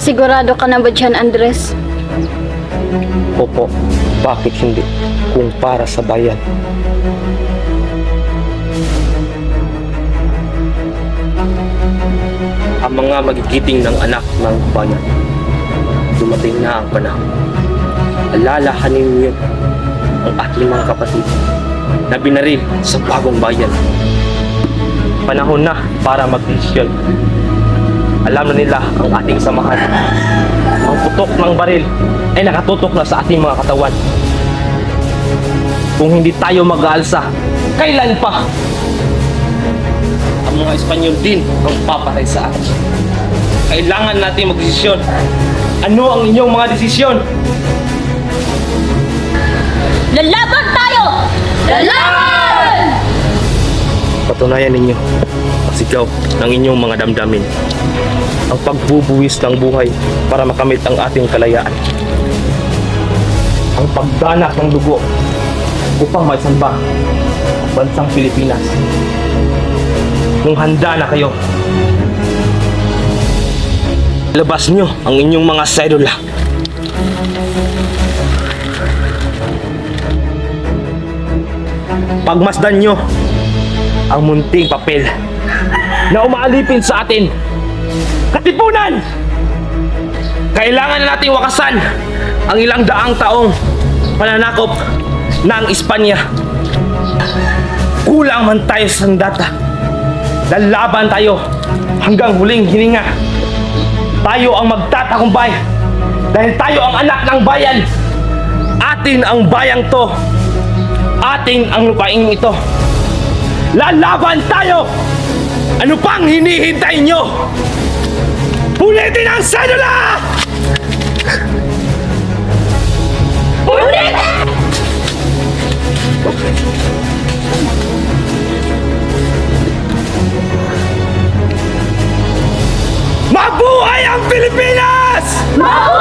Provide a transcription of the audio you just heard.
Sigurado ka na ba dyan, Andres? Opo, bakit hindi? Kung para sa bayan. Ang mga magigiting ng anak ng bayan, dumating na ang panahon. Alalahanin niyo ang ating mga kapatid na binaril sa bagong bayan. Panahon na para mag-desisyon. Alam na nila ang ating samahan. Ang putok ng baril ay nakatutok na sa ating mga katawan. Kung hindi tayo mag-aalsa, kailan pa? Ang mga Espanyol din ang papatay sa atin. Kailangan natin mag-desisyon. Ano ang inyong mga desisyon? Lalaban tayo! Lalaban! Patunayan ninyo ang sigaw ng inyong mga damdamin. Ang pagbubuwis ng buhay para makamit ang ating kalayaan. Ang pagdanak ng dugo upang maisamba ang bansang Pilipinas. Kung handa na kayo, labas nyo ang inyong mga sedula. Pagmasdan nyo ang munting papel na umaalipin sa atin. Katipunan! Kailangan na nating wakasan ang ilang daang taong pananakop ng Espanya. Kulang man tayo sa sandata. Lalaban tayo hanggang huling hininga. Tayo ang magtatagumpay dahil tayo ang anak ng bayan. Atin ang bayang to. Atin ang lupaing ito. Lalaban tayo! Ano pang hinihintay nyo? Ulitin ang sedula! Ulitin! Mabuhay ang Pilipinas! Mabuhay!